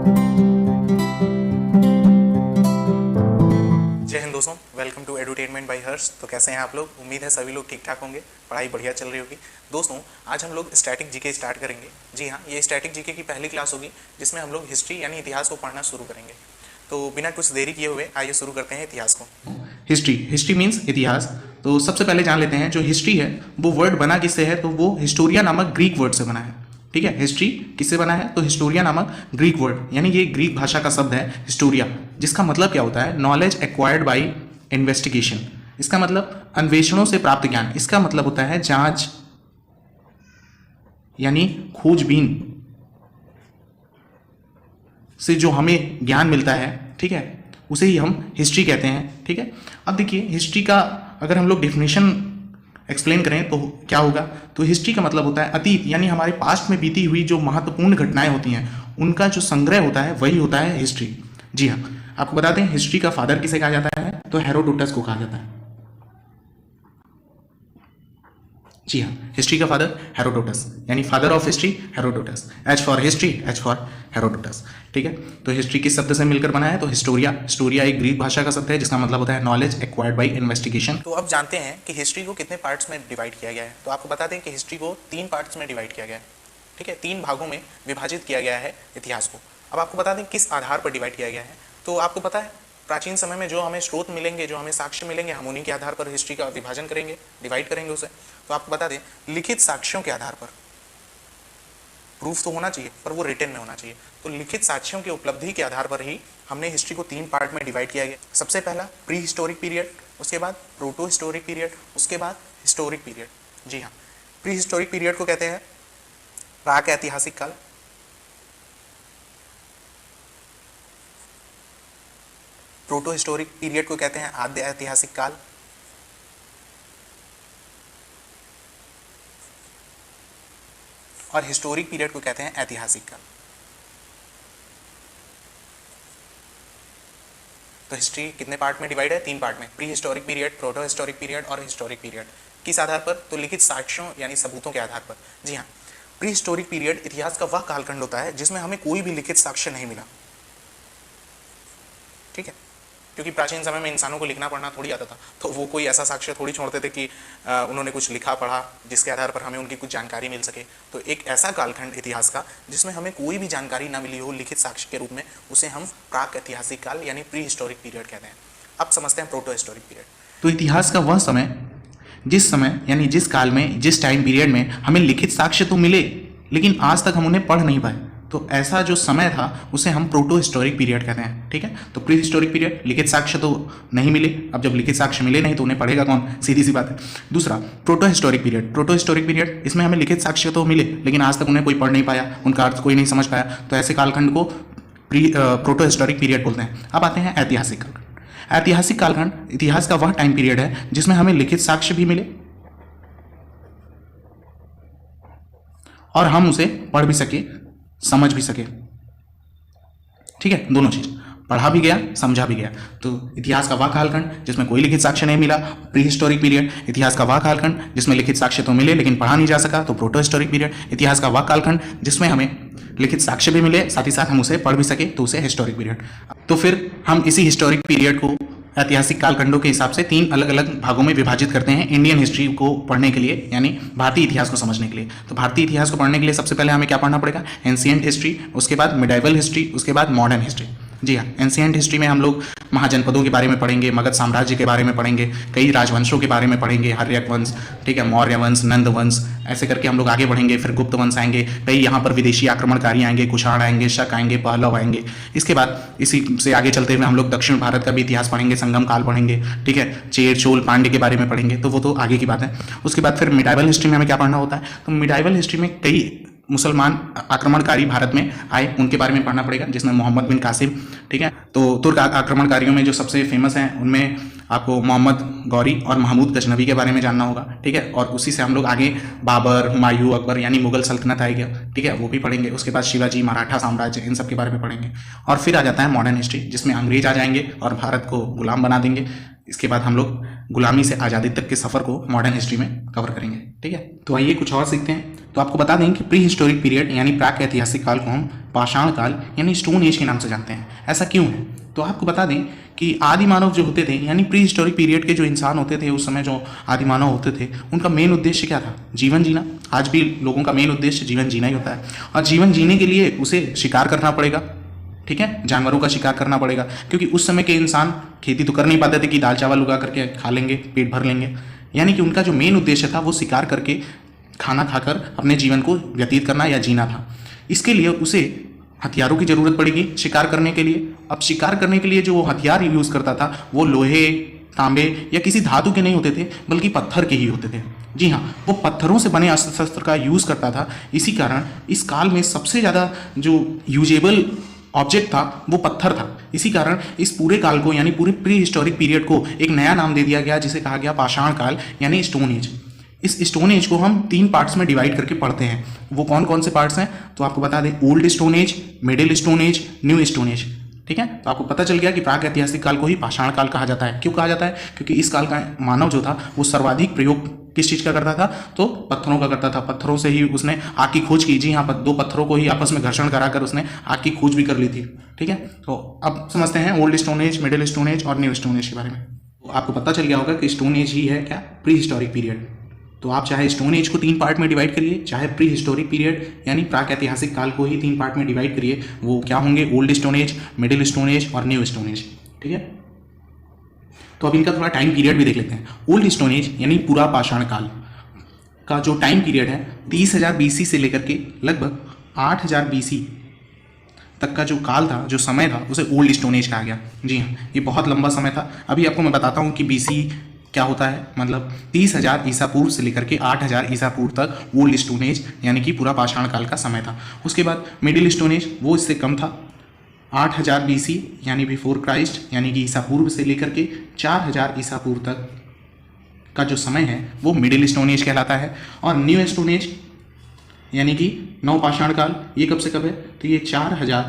जय हिंद दोस्तों, welcome to edutainment bye हर्ष। तो कैसे हैं आप लोग? उम्मीद है सभी लोग ठीक ठाक होंगे, पढ़ाई बढ़िया चल रही होगी। दोस्तों, आज हम लोग स्टैटिक जीके स्टार्ट करेंगे। जी हाँ, ये स्टैटिक जीके की पहली क्लास होगी जिसमें हम लोग हिस्ट्री यानी इतिहास को पढ़ना शुरू करेंगे। तो बिना कुछ देरी किए हुए आइए शुरू करते हैं इतिहास को। हिस्ट्री मीन्स इतिहास। तो सबसे पहले जान लेते हैं जो हिस्ट्री है वो वर्ड बना किससे है, तो वो हिस्टोरिया नामक ग्रीक वर्ड से बना है। ठीक है, हिस्ट्री किससे बना है, तो हिस्टोरिया नामक ग्रीक वर्ड, यानी ये ग्रीक भाषा का शब्द है हिस्टोरिया, जिसका मतलब क्या होता है, नॉलेज एक्वायर्ड बाय इन्वेस्टिगेशन। इसका मतलब अन्वेषणों से प्राप्त ज्ञान। इसका मतलब होता है जांच यानी खोजबीन से जो हमें ज्ञान मिलता है, ठीक है, उसे ही हम हिस्ट्री कहते हैं। ठीक है, अब देखिए हिस्ट्री का अगर हम लोग डेफिनेशन एक्सप्लेन करें तो क्या होगा, तो हिस्ट्री का मतलब होता है अतीत, यानी हमारे पास्ट में बीती हुई जो महत्वपूर्ण घटनाएं होती हैं उनका जो संग्रह होता है वही होता है हिस्ट्री। जी हाँ, आपको बताते हैं हिस्ट्री का फादर किसे कहा जाता है, तो हेरोडोटस को कहा जाता है। जी हाँ, हिस्ट्री का फादर हेरोडोटस, यानी father of history Herodotus. H for history, H for Herodotus. ठीक है, तो हिस्ट्री किस शब्द से मिलकर बना है, तो हिस्टोरिया। हिस्टोरिया एक ग्रीक भाषा का शब्द है जिसका मतलब होता है नॉलेज एक्वायर्ड बाय इन्वेस्टिगेशन। तो अब जानते हैं कि हिस्ट्री को कितने पार्ट्स में डिवाइड किया गया है। तो आपको बता दें कि हिस्ट्री को 3 पार्ट्स में डिवाइड किया गया है। ठीक है, 3 भागों में विभाजित किया गया है इतिहास को। अब आपको बता दें किस आधार पर डिवाइड किया गया है। तो आपको पता है प्राचीन समय में जो हमें स्रोत मिलेंगे, जो हमें साक्ष्य मिलेंगे, हम उन्हीं के आधार पर हिस्ट्री का विभाजन करेंगे, डिवाइड करेंगे उसे। तो आपको बता दें लिखित साक्ष्यों के आधार पर, प्रूफ तो होना चाहिए पर वो रिटन में होना चाहिए, तो लिखित साक्ष्यों की उपलब्धि के आधार पर ही हमने हिस्ट्री को 3 पार्ट में डिवाइड किया गया। सबसे पहला प्री हिस्टोरिक पीरियड, उसके बाद प्रोटो हिस्टोरिक पीरियड, उसके बाद हिस्टोरिक पीरियड। जी हाँ, प्री हिस्टोरिक पीरियड को कहते हैं प्राक ऐतिहासिक काल, प्रोटो हिस्टोरिक पीरियड को कहते हैं आद्य ऐतिहासिक काल, और हिस्टोरिक पीरियड को कहते हैं ऐतिहासिक काल। तो हिस्ट्री कितने पार्ट में डिवाइड है? 3 पार्ट में, pre historic period, proto historic period और हिस्टोरिक पीरियड। किस आधार पर? तो लिखित साक्ष्यों यानी सबूतों के आधार पर। जी हाँ, प्री हिस्टोरिक पीरियड इतिहास का वह कालखंड होता है जिसमें हमें कोई भी लिखित साक्ष्य नहीं मिला। ठीक है, क्योंकि प्राचीन समय में इंसानों को लिखना पढ़ना थोड़ी आता था, तो वो कोई ऐसा साक्ष्य थोड़ी छोड़ते थे कि उन्होंने कुछ लिखा पढ़ा जिसके आधार पर हमें उनकी कुछ जानकारी मिल सके। तो एक ऐसा कालखंड इतिहास का जिसमें हमें कोई भी जानकारी ना मिली हो लिखित साक्ष्य के रूप में, उसे हम प्राक ऐतिहासिक काल यानी प्री हिस्टोरिक पीरियड कहते हैं। अब समझते हैं प्रोटो हिस्टोरिक पीरियड। तो इतिहास का वह समय जिस समय यानी जिस काल में, जिस टाइम पीरियड में हमें लिखित साक्ष्य तो मिले लेकिन आज तक हम उन्हें पढ़ नहीं पाए, तो ऐसा जो समय था उसे हम प्रोटो हिस्टोरिक पीरियड कहते हैं। ठीक है, तो प्री हिस्टोरिक पीरियड, लिखित साक्ष्य तो नहीं मिले, अब जब लिखित साक्ष्य मिले नहीं तो उन्हें पढ़ेगा कौन, सीधी सी बात है। दूसरा proto historic period, proto historic period, इसमें हमें लिखित साक्ष्य तो मिले लेकिन आज तक उन्हें कोई पढ़ नहीं पाया, उनका अर्थ कोई नहीं समझ पाया, तो ऐसे कालखंड को प्रोटो हिस्टोरिक पीरियड बोलते हैं। अब आते हैं ऐतिहासिक कालखंड। ऐतिहासिक कालखंड इतिहास का वह टाइम पीरियड है जिसमें हमें लिखित साक्ष्य भी मिले और हम उसे पढ़ भी सके, समझ भी सके। ठीक है, दोनों चीज, पढ़ा भी गया, समझा भी गया। तो इतिहास का वह कालखंड जिसमें कोई लिखित साक्ष्य नहीं मिला, प्री हिस्टोरिक पीरियड। इतिहास का वह कालखंड जिसमें लिखित साक्ष्य तो मिले लेकिन पढ़ा नहीं जा सका, तो प्रोटो हिस्टोरिक पीरियड। इतिहास का वह कालखंड जिसमें हमें लिखित साक्ष्य भी मिले, साथ ही साथ हम उसे पढ़ भी सके, तो उसे हिस्टोरिक पीरियड। तो फिर हम इसी हिस्टोरिक पीरियड को ऐतिहासिक कालखंडों के हिसाब से 3 अलग अलग भागों में विभाजित करते हैं इंडियन हिस्ट्री को पढ़ने के लिए, यानी भारतीय इतिहास को समझने के लिए। तो भारतीय इतिहास को पढ़ने के लिए सबसे पहले हमें क्या पढ़ना पड़ेगा, एंशिएंट हिस्ट्री, उसके बाद मिडाइवल हिस्ट्री, उसके बाद मॉडर्न हिस्ट्री। जी हाँ, एंशिएंट हिस्ट्री में हम लोग महाजनपदों के बारे में पढ़ेंगे, मगध साम्राज्य के बारे में पढ़ेंगे, कई राजवंशों के बारे में पढ़ेंगे, हर्यक वंश, ठीक है, मौर्य वंश, नंद वंश, ऐसे करके हम लोग आगे बढ़ेंगे। फिर गुप्त वंश आएंगे, कई यहाँ पर विदेशी आक्रमणकारी आएंगे, कुषाण आएंगे, शक आएंगे, पहलव आएंगे। इसके बाद इसी से आगे चलते हुए हम लोग दक्षिण भारत का भी इतिहास पढ़ेंगे, संगम काल पढ़ेंगे, ठीक है, चेर चोल पांड्य के बारे में पढ़ेंगे, तो वो तो आगे की बात है। उसके बाद फिर मिडाइवल हिस्ट्री में हमें क्या पढ़ना होता है, तो मिडाइवल हिस्ट्री में कई मुसलमान आक्रमणकारी भारत में आए, उनके बारे में पढ़ना पड़ेगा, जिसमें मोहम्मद बिन कासिम, ठीक है। तो तुर्क आक्रमणकारियों में जो सबसे फेमस हैं उनमें आपको मोहम्मद गौरी और महमूद गजनवी के बारे में जानना होगा, ठीक है। और उसी से हम लोग आगे बाबर, हुमायूं, अकबर यानी मुगल सल्तनत आएगा, ठीक है, वो भी पढ़ेंगे। उसके बाद शिवाजी, मराठा साम्राज्य, इन सब के बारे में पढ़ेंगे। और फिर आ जाता है मॉडर्न हिस्ट्री, जिसमें अंग्रेज आ जाएंगे और भारत को गुलाम बना देंगे। इसके बाद हम लोग गुलामी से आज़ादी तक के सफ़र को मॉडर्न हिस्ट्री में कवर करेंगे, ठीक है। तो आइए कुछ और सीखते हैं। तो आपको बता दें कि प्री हिस्टोरिक पीरियड यानी प्राक ऐतिहासिक काल को हम पाषाण काल यानी स्टोन एज के नाम से जानते हैं। ऐसा क्यों है? तो आपको बता दें कि आदि मानव जो होते थे यानी प्री हिस्टोरिक पीरियड के जो इंसान होते थे उस समय जो आदि मानव होते थे उनका मेन उद्देश्य क्या था? जीवन जीना। आज भी लोगों का मेन उद्देश्य जीवन जीना ही होता है, और जीवन जीने के लिए उसे शिकार करना पड़ेगा, ठीक है, जानवरों का शिकार करना पड़ेगा, क्योंकि उस समय के इंसान खेती तो कर नहीं पाते थे कि दाल चावल उगा करके खा लेंगे, पेट भर लेंगे। यानी कि उनका जो मेन उद्देश्य था वो शिकार करके खाना खाकर अपने जीवन को व्यतीत करना या जीना था। इसके लिए उसे हथियारों की जरूरत पड़ेगी शिकार करने के लिए। अब शिकार करने के लिए जो वो हथियार यूज़ करता था वो लोहे, तांबे या किसी धातु के नहीं होते थे, बल्कि पत्थर के ही होते थे। जी हाँ, वो पत्थरों से बने अस्त्र शस्त्र का यूज़ करता था। इसी कारण इस काल में सबसे ज़्यादा जो यूजेबल ऑब्जेक्ट था वो पत्थर था। इसी कारण इस पूरे काल को यानी पूरे प्री हिस्टोरिक पीरियड को एक नया नाम दे दिया गया, जिसे कहा गया पाषाण काल यानी स्टोन एज। इस स्टोन एज को हम 3 पार्ट्स में डिवाइड करके पढ़ते हैं। वो कौन कौन से पार्ट्स हैं? तो आपको बता दें, old stone age, middle stone age, new stone age. ठीक है, तो आपको पता चल गया कि प्राक ऐतिहासिक काल को ही पाषाण काल कहा जाता है। क्यों कहा जाता है? क्योंकि इस काल का मानव जो था वो सर्वाधिक प्रयोग किस चीज़ का करता था? तो पत्थरों का करता था। पत्थरों से ही उसने आग की खोज की। जी हाँ, 2 पत्थरों को ही आपस में घर्षण कराकर उसने आग की खोज भी कर ली थी। ठीक है, तो अब समझते हैं old stone age, middle stone age और न्यू स्टोन एज के बारे में। तो आपको पता चल गया होगा कि स्टोन एज ही है क्या? Pre historic period. तो आप चाहे स्टोन एज को 3 पार्ट में डिवाइड करिए, चाहे प्री हिस्टोरिक पीरियड यानी प्राक ऐतिहासिक काल को ही 3 पार्ट में डिवाइड करिए। वो क्या होंगे? Old stone age, middle stone age और न्यू स्टोन एज। ठीक है, तो अब इनका थोड़ा टाइम पीरियड भी देख लेते हैं। ओल्ड स्टोन एज यानी पूरा पाषाण काल का जो टाइम पीरियड है 30,000 BC से लेकर के लगभग 8,000 BC तक का जो काल था, जो समय था, उसे ओल्ड स्टोन एज कहा गया। जी हाँ, ये बहुत लंबा समय था। अभी आपको मैं बताता हूँ कि BC क्या होता है। मतलब 30,000 ईसा पूर्व से लेकर के 8,000 ईसा पूर्व तक ओल्ड स्टोन एज यानी कि पूरा पाषाण काल का समय था। उसके बाद मिडिल स्टोन एज, वो इससे कम था, 8,000 BC यानी बिफोर क्राइस्ट यानी कि ईसा पूर्व से लेकर के 4,000 ईसा पूर्व तक का जो समय है वो मिडिल स्टोन एज कहलाता है। और न्यू स्टोन एज यानी कि नव पाषाण काल, ये कब से कब है? तो ये 4,000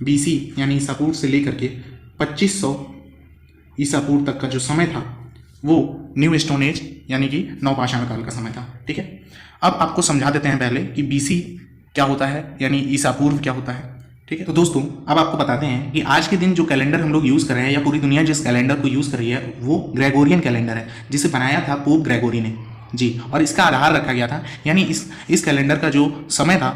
BC यानी ईसा पूर्व से लेकर के 2500 ईसा पूर्व तक का जो समय था वो न्यू स्टोन एज यानी कि नव पाषाण काल का समय था। ठीक है, अब आपको समझा देते हैं पहले कि BC क्या होता है यानी ईसा पूर्व क्या होता है। ठीक है, तो दोस्तों अब आपको बताते हैं कि आज के दिन जो कैलेंडर हम लोग यूज़ कर रहे हैं या पूरी दुनिया जिस कैलेंडर को यूज़ कर रही है वो ग्रेगोरियन कैलेंडर है, जिसे बनाया था पोप ग्रेगोरी ने। जी, और इसका आधार रखा गया था, यानी इस कैलेंडर का जो समय था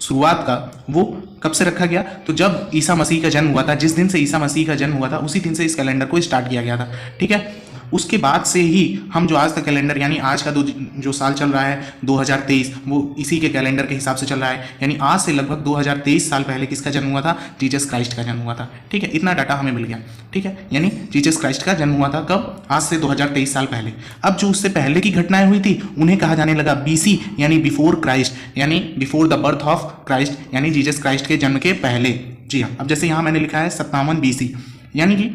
शुरुआत का वो कब से रखा गया? तो जब ईसा मसीह का जन्म हुआ था, जिस दिन से ईसा मसीह का जन्म हुआ था उसी दिन से इस कैलेंडर को स्टार्ट किया गया था। ठीक है, उसके बाद से ही हम जो आज का कैलेंडर यानी आज का जो साल चल रहा है 2023 वो इसी के कैलेंडर के हिसाब से चल रहा है। यानी आज से लगभग 2023 साल पहले किसका जन्म हुआ था? जीसस क्राइस्ट का जन्म हुआ था। ठीक है, इतना डाटा हमें मिल गया। ठीक है, यानी जीसस क्राइस्ट का जन्म हुआ था कब? आज से 2023 साल पहले। अब जो उससे पहले की घटनाएं हुई थी उन्हें कहा जाने लगा BC यानी बिफोर क्राइस्ट यानी before the birth of Christ यानी जीसस क्राइस्ट के जन्म के पहले। जी हाँ, अब जैसे यहाँ मैंने लिखा है 57 BC, यानी कि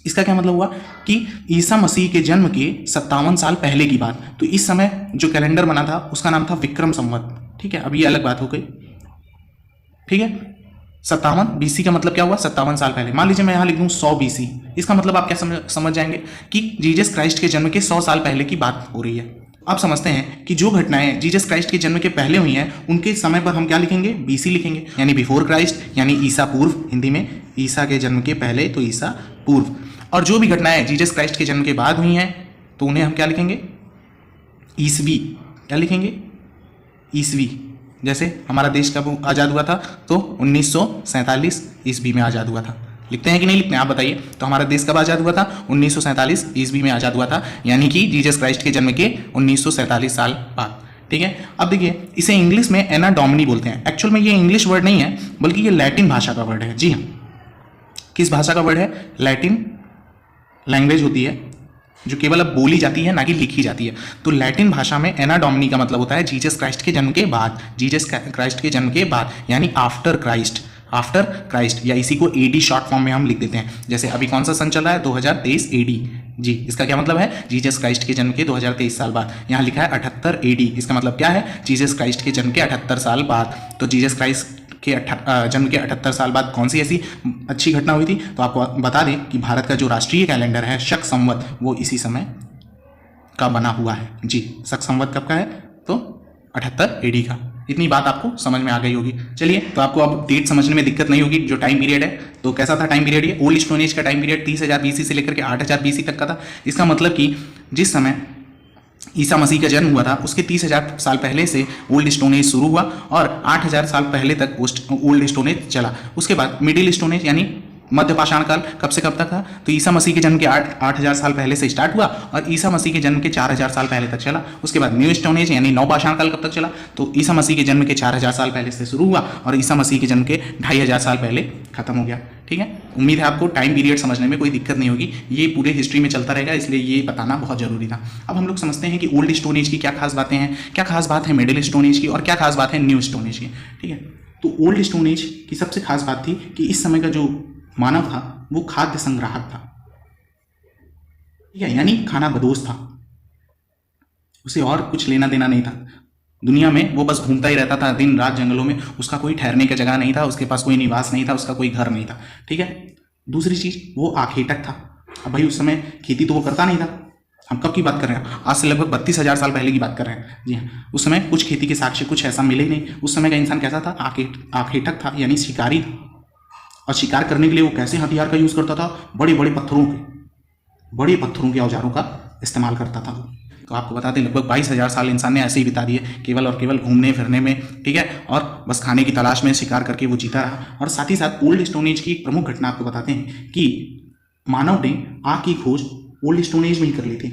इसका क्या मतलब हुआ कि ईसा मसीह के जन्म के 57 साल पहले की बात। तो इस समय जो कैलेंडर बना था उसका नाम था विक्रम संवत। ठीक है, अब ये अलग बात हो गई। ठीक है, 57 BC का मतलब क्या हुआ? 57 साल पहले। मान लीजिए मैं यहाँ लिख दूँ 100 BC, इसका मतलब आप क्या समझ जाएंगे कि जीसस क्राइस्ट के जन्म के 100 साल पहले की बात हो रही है। अब समझते हैं कि जो घटनाएं जीसस क्राइस्ट के जन्म के पहले हुई हैं उनके समय पर हम क्या लिखेंगे? BC लिखेंगे, यानी बिफोर क्राइस्ट यानी ईसा पूर्व, हिंदी में ईसा के जन्म के पहले तो ईसा पूर्व। और जो भी घटनाएं जीसस क्राइस्ट के जन्म के बाद हुई हैं तो उन्हें हम क्या लिखेंगे? ईसवी। क्या लिखेंगे? ईसवी। जैसे हमारा देश कब आज़ाद हुआ था? तो 1947 ईस्वी में आज़ाद हुआ था। लिखते हैं कि नहीं लिखते हैं आप बताइए? तो हमारा देश कब आज़ाद हुआ था? 1947 ईस्वी में आज़ाद हुआ था, यानी कि जीसस क्राइस्ट के जन्म के 1947 साल बाद। ठीक है, अब देखिए इसे इंग्लिश में एना डोमिनी बोलते हैं। एक्चुअल में ये इंग्लिश वर्ड नहीं है बल्कि ये लैटिन भाषा का वर्ड है। जी हाँ, किस भाषा का वर्ड है? लैटिन लैंग्वेज होती है जो केवल अब बोली जाती है ना कि लिखी जाती है। तो लैटिन भाषा में एना डोमिनी का मतलब होता है जीसस क्राइस्ट के जन्म के बाद, जीसस क्राइस्ट के जन्म के बाद यानी आफ्टर क्राइस्ट, आफ्टर क्राइस्ट, या इसी को AD शॉर्ट फॉर्म में हम लिख देते हैं। जैसे अभी कौन सा सन चल रहा है? 2023 AD। जी, इसका क्या मतलब है? जीसस क्राइस्ट के जन्म के 2023 साल बाद। यहाँ लिखा है 78 AD, इसका मतलब क्या है? जीसस क्राइस्ट के जन्म के 78 साल बाद। तो जीसस क्राइस्ट के जन्म के 78 साल बाद कौन सी ऐसी अच्छी घटना हुई थी? तो आपको बता दें कि भारत का जो राष्ट्रीय कैलेंडर है शक संवत वो इसी समय का बना हुआ है। जी, शक संवत कब का है? तो 78 एडी का। इतनी बात आपको समझ में आ गई होगी। चलिए, तो आपको अब डेट समझने में दिक्कत नहीं होगी। जो टाइम पीरियड है, तो कैसा था टाइम पीरियड? ये ओल्ड स्टोन एज का टाइम पीरियड 30,000 बीसी से लेकर के 8,000 बीसी तक का था। इसका मतलब कि जिस समय ईसा मसीह का जन्म हुआ था उसके 30,000 साल पहले से ओल्ड स्टोन एज शुरू हुआ और 8,000 साल पहले तक ओल्ड स्टोन एज चला। उसके बाद मिडिल स्टोन एज यानी मध्य पाषाण काल कब से कब तक था? तो ईसा मसीह के जन्म के 8,000 साल पहले से स्टार्ट हुआ और ईसा मसीह के जन्म के 4,000 साल पहले तक चला। उसके बाद न्यू स्टोन एज यानी नव पाषाण काल कब तक चला? तो ईसा मसीह के जन्म के 4,000 साल पहले से शुरू हुआ और ईसा मसीह के जन्म के 2,500 साल पहले खत्म हो गया। ठीक है, उम्मीद है आपको टाइम पीरियड समझने में कोई दिक्कत नहीं होगी। ये पूरे हिस्ट्री में चलता रहेगा, इसलिए ये बताना बहुत जरूरी था। अब हम लोग समझते हैं कि ओल्ड स्टोन एज की क्या खास बातें हैं, क्या खास बात है मिडिल स्टोन एज की और क्या खास बात है न्यू स्टोन एज की। ठीक है, तो ओल्ड स्टोन एज की सबसे खास बात थी कि इस समय का जो मानव था वो खाद्य संग्राहक था, यानी खाना बदोश था। उसे और कुछ लेना देना नहीं था दुनिया में, वो बस घूमता ही रहता था दिन रात जंगलों में। उसका कोई ठहरने का जगह नहीं था, उसके पास कोई निवास नहीं था, उसका कोई घर नहीं था। ठीक है, दूसरी चीज वो आखेटक था। अब भाई उस समय खेती तो वो करता नहीं था। हम कब की बात कर रहे हैं? आज से लगभग 32,000 साल पहले की बात कर रहे हैं। जी हाँ, उस समय कुछ खेती के साक्ष्य कुछ ऐसा मिले ही नहीं। उस समय का इंसान कैसा था? आखेटक था, यानी शिकारी था। और शिकार करने के लिए वो कैसे हथियार का यूज करता था? बड़े बड़े पत्थरों के औजारों का इस्तेमाल करता था। तो आपको बता दें लगभग 22,000 साल इंसान ने ऐसे ही बिता दिए, केवल और केवल घूमने फिरने में। ठीक है, और बस खाने की तलाश में शिकार करके वो जीता रहा। और साथ ही साथ ओल्ड स्टोन एज की एक प्रमुख घटना आपको बताते हैं कि मानव ने आग की खोज ओल्ड स्टोन एज में ही कर ली थी।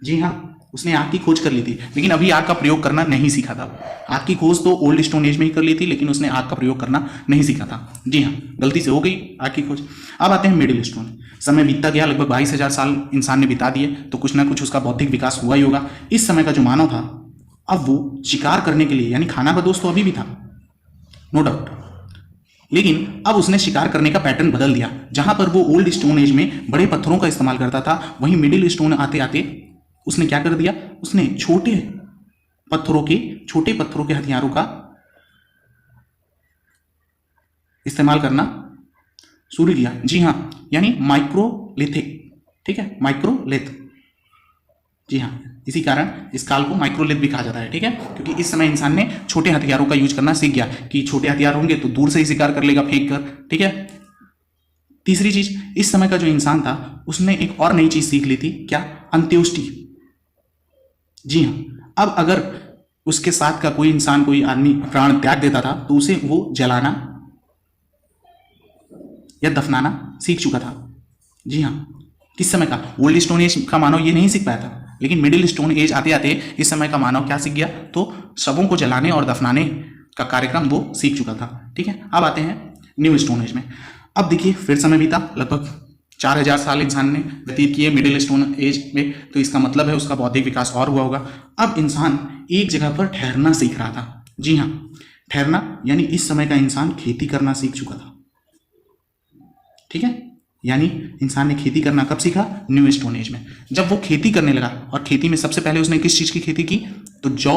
जी हाँ, उसने आग की खोज कर ली थी, लेकिन अभी आग का प्रयोग करना नहीं सीखा था। आग की खोज तो ओल्ड स्टोन एज में ही कर ली थी, लेकिन उसने आग का प्रयोग करना नहीं सीखा था। जी हाँ, गलती से हो गई आग की खोज। अब आते हैं मिडिल स्टोन। समय बीतता गया, लगभग 22,000 साल इंसान ने बिता दिए, तो कुछ ना कुछ उसका बौद्धिक विकास हुआ ही होगा। इस समय का जो मानव था, अब वो शिकार करने के लिए, यानी खाना बदोश तो अभी भी था, नो डाउट, लेकिन अब उसने शिकार करने का पैटर्न बदल दिया। जहां पर वो ओल्ड स्टोन एज में बड़े पत्थरों का इस्तेमाल करता था, वहीं मिडिल स्टोन आते आते उसने क्या कर दिया? उसने छोटे पत्थरों के हथियारों का इस्तेमाल करना शुरू किया। जी हाँ, यानी माइक्रोलिथिक। ठीक है, माइक्रोलिथ। जी हाँ, इसी कारण इस काल को माइक्रोलिथ भी कहा जाता है। ठीक है, क्योंकि इस समय इंसान ने छोटे हथियारों का यूज करना सीख गया कि छोटे हथियार होंगे तो दूर से ही शिकार कर लेगा फेंक कर। ठीक है, तीसरी चीज, इस समय का जो इंसान था उसने एक और नई चीज सीख ली थी। क्या? अंत्योष्टि। जी हाँ, अब अगर उसके साथ का कोई इंसान, कोई आदमी प्राण त्याग देता था तो उसे वो जलाना या दफनाना सीख चुका था। जी हाँ, किस समय का? ओल्ड स्टोन एज का मानव ये नहीं सीख पाया था, लेकिन मिडिल स्टोन एज आते आते इस समय का मानव क्या सीख गया? तो शवों को जलाने और दफनाने का कार्यक्रम वो सीख चुका था। ठीक है, अब आते हैं न्यू स्टोन एज में। अब देखिए, फिर समय बीता, लगभग 4,000 साल इंसान ने व्यतीत किए मिडिल स्टोन एज में, तो इसका मतलब है उसका बौद्धिक विकास और हुआ होगा। अब इंसान एक जगह पर ठहरना सीख रहा था। जी हाँ, ठहरना यानी इस समय का इंसान खेती करना सीख चुका था। ठीक है, यानी इंसान ने खेती करना कब सीखा? न्यू स्टोन एज में, जब वो खेती करने लगा। और खेती में सबसे पहले उसने किस चीज की खेती की? तो जौ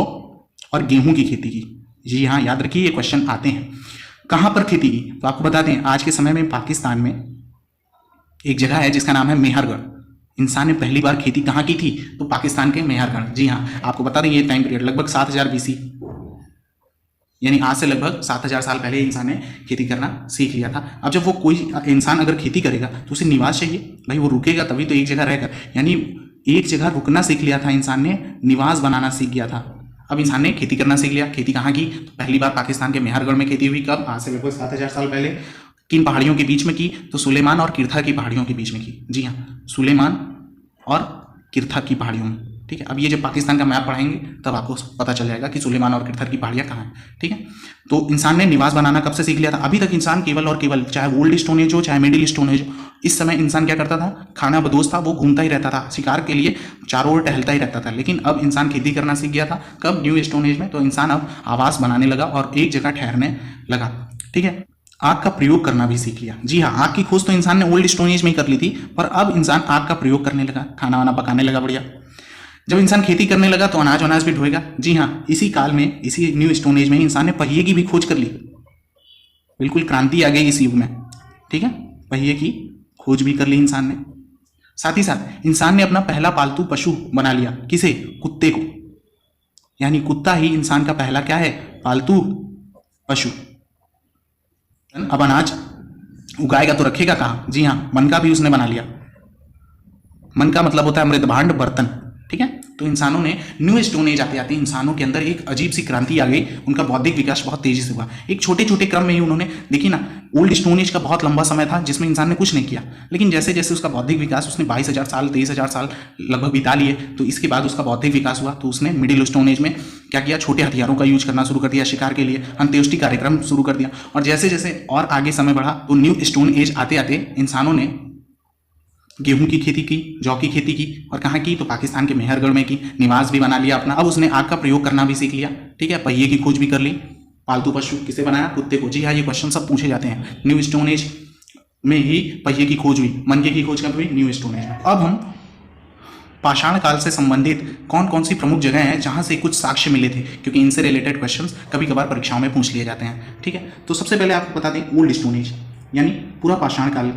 और गेहूं की खेती की। जी हाँ, याद रखिए, ये क्वेश्चन आते हैं। कहां पर खेती की? तो आपको बता दें, आज के समय में पाकिस्तान में एक जगह है जिसका नाम है मेहरगढ़। इंसान ने पहली बार खेती कहाँ की थी? तो पाकिस्तान के मेहरगढ़। जी हाँ, आपको बता दें ये टाइम पीरियड लगभग 7,000 बीसी, यानी आज से लगभग 7,000 साल पहले इंसान ने खेती करना सीख लिया था। अब जब वो कोई इंसान अगर खेती करेगा तो उसे निवास चाहिए, भाई वो रुकेगा तभी तो एक जगह रहेगा, यानी एक जगह रुकना सीख लिया था इंसान ने, निवास बनाना सीख गया था। अब इंसान ने खेती करना सीख लिया। खेती कहाँ की? तो पहली बार पाकिस्तान के मेहरगढ़ में खेती हुई। कब? आज से लगभग 7,000 साल पहले। किन पहाड़ियों के बीच में की? तो सुलेमान और किरथा की पहाड़ियों के बीच में की। जी हाँ, सुलेमान और किरथा की पहाड़ियों में। ठीक है, अब ये जब पाकिस्तान का मैप पढ़ाएंगे तब आपको पता चल जाएगा कि सुलेमान और किरथर की पहाड़ियाँ कहाँ हैं। ठीक है, तो इंसान ने निवास बनाना कब से सीख लिया था? अभी तक इंसान केवल और केवल, चाहे ओल्ड स्टोन एज हो चाहे मिडिल स्टोन एज हो, इस समय इंसान क्या करता था? खाना बदोश था, वो घूमता ही रहता था, शिकार के लिए चारों ओर टहलता ही रहता था। लेकिन अब इंसान खेती करना सीख गया था। कब? न्यू स्टोन एज में। तो इंसान अब आवास बनाने लगा और एक जगह ठहरने लगा। ठीक है, आग का प्रयोग करना भी सीख लिया। जी हाँ, आग की खोज तो इंसान ने ओल्ड स्टोन एज में ही कर ली थी, पर अब इंसान आग का प्रयोग करने लगा, खाना वाना पकाने लगा। बढ़िया। जब इंसान खेती करने लगा तो अनाज वनाज भी ढोएगा। जी हाँ, इसी काल में, इसी न्यू स्टोन एज में ही इंसान ने पहिए की भी खोज कर ली। बिल्कुल क्रांति आ गई इस युग में। ठीक है, पहिए की खोज भी कर ली इंसान ने। साथ ही साथ इंसान ने अपना पहला पालतू पशु बना लिया। किसे? कुत्ते को। यानी कुत्ता ही इंसान का पहला क्या है, पालतू पशु। अब अनाज उगाएगा तो रखेगा कहाँ, जी हाँ, मन का भी उसने बना लिया। मन का मतलब होता है मृत भांड बर्तन, ठीक है। तो इंसानों ने न्यू स्टोन एज आते आते इंसानों के अंदर एक अजीब सी क्रांति आ गई, उनका बौद्धिक विकास बहुत तेजी से हुआ। एक छोटे छोटे क्रम में ही उन्होंने, देखिए ना, ओल्ड स्टोन एज का बहुत लंबा समय था जिसमें इंसान ने कुछ नहीं किया, लेकिन जैसे जैसे उसका बौद्धिक विकास, उसने 22,000 साल 23,000 साल लगभग बिता लिए, तो इसके बाद उसका बौद्धिक विकास हुआ। तो उसने मिडिल स्टोन एज में क्या किया, छोटे हथियारों का यूज करना शुरू कर दिया शिकार के लिए, अंत्येष्टि कार्यक्रम शुरू कर दिया। और जैसे जैसे और आगे समय बढ़ा तो न्यू स्टोन एज आते आते इंसानों ने गेहूं की खेती की, जौ की खेती की, और कहाँ की, तो पाकिस्तान के मेहरगढ़ में की, निवास भी बना लिया अपना। अब उसने आग का प्रयोग करना भी सीख लिया, ठीक है। पहिए की खोज भी कर ली। पालतू पशु किसे बनाया, कुत्ते को। जी हाँ, ये क्वेश्चन सब पूछे जाते हैं। न्यू स्टोन एज में ही पहिए की खोज हुई, मनके की खोज कब हुई, न्यू स्टोन एज में। अब हम पाषाण काल से संबंधित कौन कौन सी प्रमुख जगह हैं जहां से कुछ साक्ष्य मिले थे, क्योंकि इनसे रिलेटेड क्वेश्चंस कभी कभार परीक्षाओं में पूछ लिए जाते हैं, ठीक है। तो सबसे पहले आपको बता दें, ओल्ड स्टोन एज यानी पूरा पाषाण काल,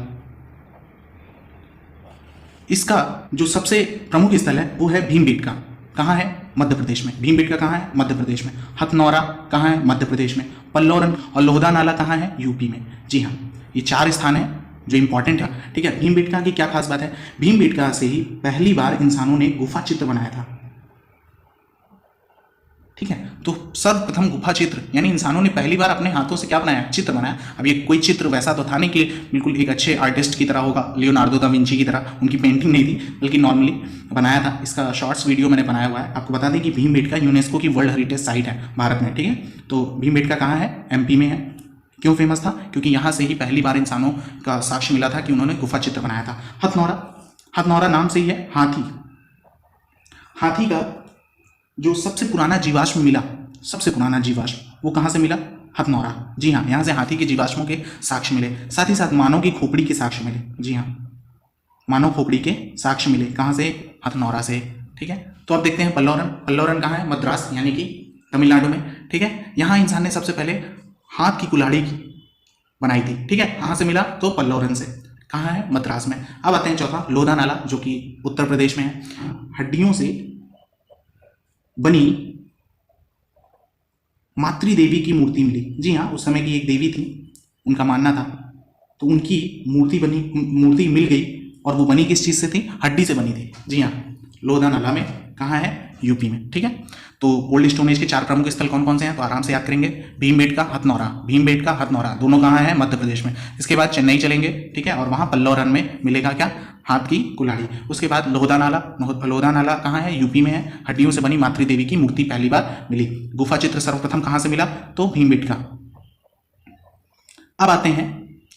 इसका जो सबसे प्रमुख स्थल है वो है भीमबेटका। कहाँ है, मध्य प्रदेश में। भीमबेटका कहाँ है, मध्य प्रदेश में। हथनौरा कहाँ है, मध्य प्रदेश में। पल्लौरन और लोहदा नाला कहाँ है, यूपी में। जी हाँ, ये 4 स्थान है जो इंपॉर्टेंट है, ठीक है। भीमबेटका की क्या खास बात है, भीमबेटका से ही पहली बार इंसानों ने गुफा चित्र बनाया था, ठीक है। तो सर्वप्रथम गुफा चित्र, यानी इंसानों ने पहली बार अपने हाथों से क्या बनाया, चित्र बनाया। अब ये कोई चित्र वैसा तो था नहीं कि बिल्कुल एक अच्छे आर्टिस्ट की तरह होगा, लियोनार्डो दा विंची की तरह, उनकी पेंटिंग नहीं थी, बल्कि नॉर्मली बनाया था। इसका शॉर्ट्स वीडियो मैंने बनाया हुआ है। आपको बता दें कि भीमबेटका यूनेस्को की वर्ल्ड हेरिटेज साइट है भारत में, ठीक है। तो भीमबेटका कहाँ है, एमपी में है। क्यों फेमस था, क्योंकि यहाँ से ही पहली बार इंसानों का साक्ष्य मिला था कि उन्होंने गुफा चित्र बनाया था। हथनौरा, हथनौरा नाम से ही है हाथी। हाथी का जो सबसे पुराना जीवाश्म मिला, सबसे पुराना जीवाश्म, वो कहाँ से मिला, हथनौरा। जी हाँ, यहाँ से हाथी के जीवाश्मों के साक्ष्य मिले। साथ ही साथ मानव की खोपड़ी के साक्ष्य मिले। जी हाँ, मानव खोपड़ी के साक्ष्य मिले। कहाँ से, हथनौरा से, ठीक है। तो अब देखते हैं पल्लौरन। पल्लौरन कहाँ है, मद्रास यानी कि तमिलनाडु में, ठीक है। यहाँ इंसान ने सबसे पहले हाथ की कुल्हाड़ी बनाई थी, ठीक है। कहाँ से मिला, तो पल्लौरन से। कहाँ है, मद्रास में। अब आते हैं चौथा, लोधा नाला, जो कि उत्तर प्रदेश में है। हड्डियों से बनी मातृ देवी की मूर्ति मिली। जी हाँ, उस समय की एक देवी थी, उनका मानना था, तो उनकी मूर्ति मिल गई। और वो बनी किस चीज़ से थी, हड्डी से बनी थी। जी हाँ, लोधा नाला में। कहाँ है, यूपी में, ठीक है। तो ओल्ड स्टोन एज के 4 प्रमुख स्थल कौन कौन से हैं, तो आराम से याद करेंगे। भीमबेटका, हथनौरा। भीमबेटका, हथनौरा दोनों कहाँ हैं, मध्य प्रदेश में। इसके बाद चेन्नई चलेंगे, ठीक है, और वहाँ पल्लौरन में मिलेगा क्या, हाथ की कुल्हाड़ी। उसके बाद लोहदा नाला। लोहदा नाला कहाँ है, यूपी में है। हड्डियों से बनी मातृ देवी की मूर्ति पहली बार मिली। गुफा चित्र सर्वप्रथम कहाँ से मिला, तो भीमबेटका। अब आते हैं,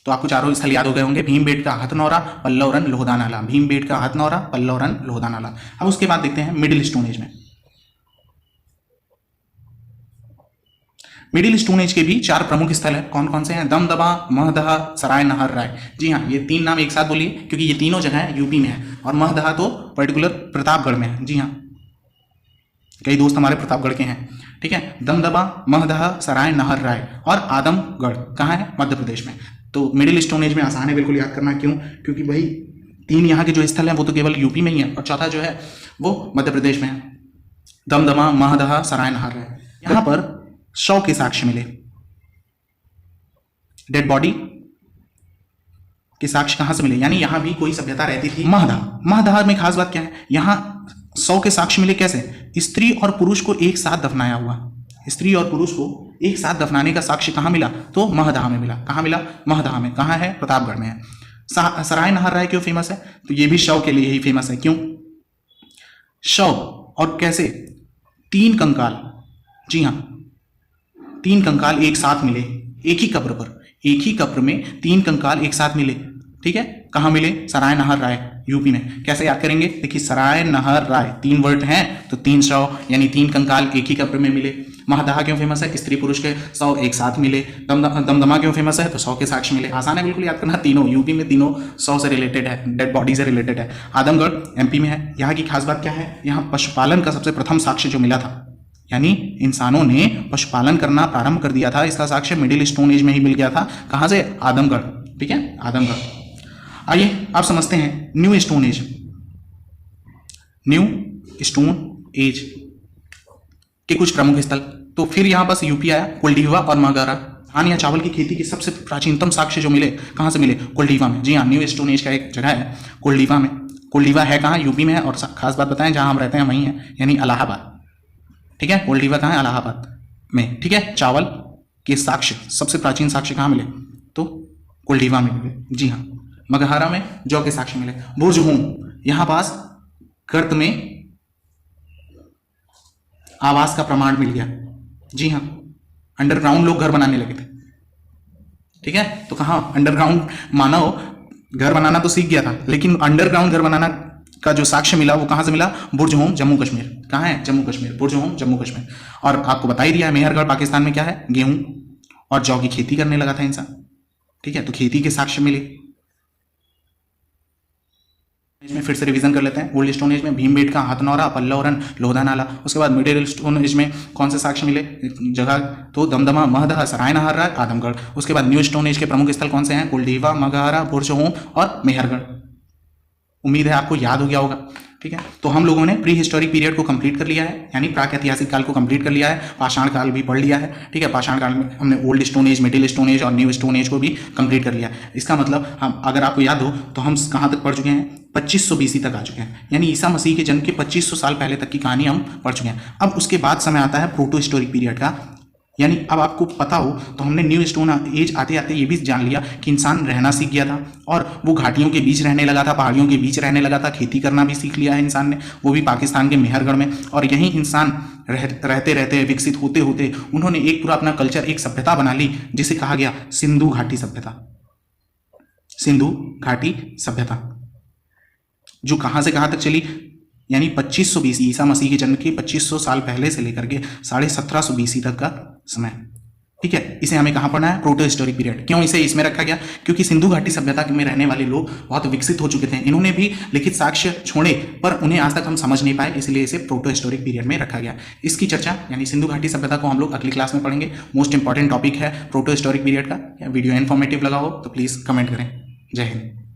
तो आपको चारों स्थल याद हो गए होंगे, भीमबेटका, हथनौरा, पल्लौरन, लोहदा नाला। भीमबेटका, हथनौरा, पल्लौरन, लोहदा नाला। अब उसके बाद देखते हैं मिडिल स्टोन एज में। मिडिल स्टोन एज के भी 4 प्रमुख स्थल है। कौन कौन से हैं, दमदमा, महदहा, सराय नहर राय। जी हाँ, ये 3 नाम एक साथ बोलिए, क्योंकि ये तीनों जगह यूपी में है। और महदहा तो पर्टिकुलर प्रतापगढ़ में है। जी हाँ, कई दोस्त हमारे प्रतापगढ़ के हैं, ठीक है। दमदमा, महदहा, सराय नहर राय और आदमगढ़ कहाँ है, मध्य प्रदेश में। तो मिडिल स्टोन एज में आसान है बिल्कुल याद करना। क्यों, क्योंकि भाई 3 यहाँ के जो स्थल हैं वो तो केवल यूपी में ही है, और चौथा जो है वो मध्य प्रदेश में है। दमदमा, महदहा, सराय नहर राय। यहाँ पर 100 के साक्ष्य मिले। डेड बॉडी के साक्ष्य कहां से मिले, यानी यहां भी कोई सभ्यता रहती थी। महदहा, महदहा में खास बात क्या है, यहां 100 के साक्ष्य मिले। कैसे, स्त्री और पुरुष को एक साथ दफनाया हुआ। स्त्री और पुरुष को एक साथ दफनाने का साक्ष्य कहां मिला, तो महदहा में मिला। कहां मिला, महदहा में। कहां है, प्रतापगढ़ में है। सराय नहर राय क्यों फेमस है, तो ये भी शव के लिए ही फेमस है। क्यों, शव और कैसे, 3 कंकाल। जी हाँ, 3 कंकाल एक साथ मिले एक ही कब्र पर। एक ही कब्र में 3 कंकाल एक साथ मिले, ठीक है। कहाँ मिले, सराय नहर राय, यूपी में। कैसे याद करेंगे, देखिए सराय नहर राय 3 वर्ड हैं, तो 3 शव यानी 3 कंकाल एक ही कब्र में मिले। महदहा क्यों फेमस है, स्त्री पुरुष के 100 एक साथ मिले। दमदमा क्यों फेमस है, तो 100 के साक्ष्य मिले। आसान है बिल्कुल याद करना, तीनों यूपी में, तीनों 100 से रिलेटेड है, डेड बॉडी से रिलेटेड है। आदमगढ़ एमपी में है। यहाँ की खास बात क्या है, यहाँ पशुपालन का सबसे प्रथम साक्ष्य जो मिला था, यानी इंसानों ने पशुपालन करना प्रारंभ कर दिया था, इसका साक्ष्य मिडिल स्टोन एज में ही मिल गया था। कहाँ से, आदमगढ़, ठीक है, आदमगढ़। आइए आप समझते हैं new stone age. New stone age के कुछ प्रमुख स्थल। तो फिर यहाँ पास यूपी आया, कोल्डीवा और मगहरा। धान या चावल की खेती के सबसे प्राचीनतम साक्ष्य जो मिले कहाँ से मिले? कोल्डीवा में। जी हाँ, न्यू स्टोन एज का एक जगह है कोल्डीवा में। कोल्डीवा है कहाँ? यूपी में है। और खास बात बताएं, जहाँ हम रहते हैं वहीं है, यानी इलाहाबाद। ठीक है, कोल्डीवा कहाँ है? इलाहाबाद में। ठीक है, चावल के साक्ष्य, सबसे प्राचीन साक्ष्य कहाँ मिले? तो कोल्डीवा में मिले। जी हाँ। मगहरा में जौ के साक्ष्य मिले। बुर्जहोम, यहाँ पास गर्त में आवास का प्रमाण मिल गया। जी हाँ, अंडरग्राउंड लोग घर बनाने लगे थे। ठीक है, तो कहाँ अंडरग्राउंड? मानव घर बनाना तो सीख गया था, लेकिन अंडरग्राउंड घर बनाना का जो साक्ष्य मिला वो कहाँ से मिला? बुर्जहोम, जम्मू कश्मीर। कहाँ है? जम्मू कश्मीर। बुर्जहोम, जम्मू कश्मीर। और आपको बता ही दिया है, मेहरगढ़ पाकिस्तान में क्या है? गेहूं और जौ की खेती करने लगा था इंसान। ठीक है, तो खेती के साक्ष्य मिले। इसमें फिर से रिवीजन कर लेते हैं। ओल्ड स्टोन एज में भीमबेटका, हाथनौरा, पल्लवरन, लोधानाला। उसके बाद मिडिल स्टोन एज में कौन से साक्ष्य मिले? जगह तो दमदमा, महदह, सरायनहर, आदमगढ़। उसके बाद न्यू स्टोन एज के प्रमुख स्थल कौन से हैं? कोल्डीवा, मगहरा, बुर्जहोम और मेहरगढ़। उम्मीद है आपको याद हो गया होगा। ठीक है, तो हम लोगों ने प्री हिस्टोरिक पीरियड को कंप्लीट कर लिया है, यानी प्राक ऐतिहासिक काल को कंप्लीट कर लिया है। पाषाण काल भी पढ़ लिया है। ठीक है, पाषाण काल में हमने old stone age, middle stone age और न्यू स्टोन एज को भी कंप्लीट कर लिया है। इसका मतलब हम, अगर आपको याद हो तो हम कहाँ तक पढ़ चुके हैं? 2500 BC तक आ चुके हैं, यानी ईसा मसीह के जन्म के 2500 साल पहले तक की कहानी हम पढ़ चुके हैं। अब उसके बाद समय आता है प्रोटो हिस्टोरिक पीरियड का, यानी अब आपको पता हो तो हमने न्यू स्टोन एज आते आते ये भी जान लिया कि इंसान रहना सीख गया था और वो घाटियों के बीच रहने लगा था, पहाड़ियों के बीच रहने लगा था, खेती करना भी सीख लिया है इंसान ने, वो भी पाकिस्तान के मेहरगढ़ में। और यहीं इंसान रहते रहते, विकसित होते होते उन्होंने एक पूरा अपना कल्चर, एक सभ्यता बना ली जिसे कहा गया सिंधु घाटी सभ्यता। सिंधु घाटी सभ्यता जो कहाँ से कहाँ तक चली, यानी 2500 BC, ईसा मसीह के जन्म के 2500 साल पहले से लेकर के 1750 BC तक का समय। ठीक है, इसे हमें कहाँ पढ़ना है? Proto historic period. क्यों इसे इसमें रखा गया? क्योंकि सिंधु घाटी सभ्यता में रहने वाले लोग बहुत विकसित हो चुके थे, इन्होंने भी लिखित साक्ष्य छोड़े पर उन्हें आज तक हम समझ नहीं पाए, इसलिए इसे प्रोटो हिस्टोरिक पीरियड में रखा गया। इसकी चर्चा यानी सिंधु घाटी सभ्यता को हम लोग अगली क्लास में पढ़ेंगे। मोस्ट इंपॉर्टेंट टॉपिक है प्रोटो हिस्टोरिक पीरियड का। वीडियो इन्फॉर्मेटिव लगा हो तो प्लीज़ कमेंट करें। जय हिंद।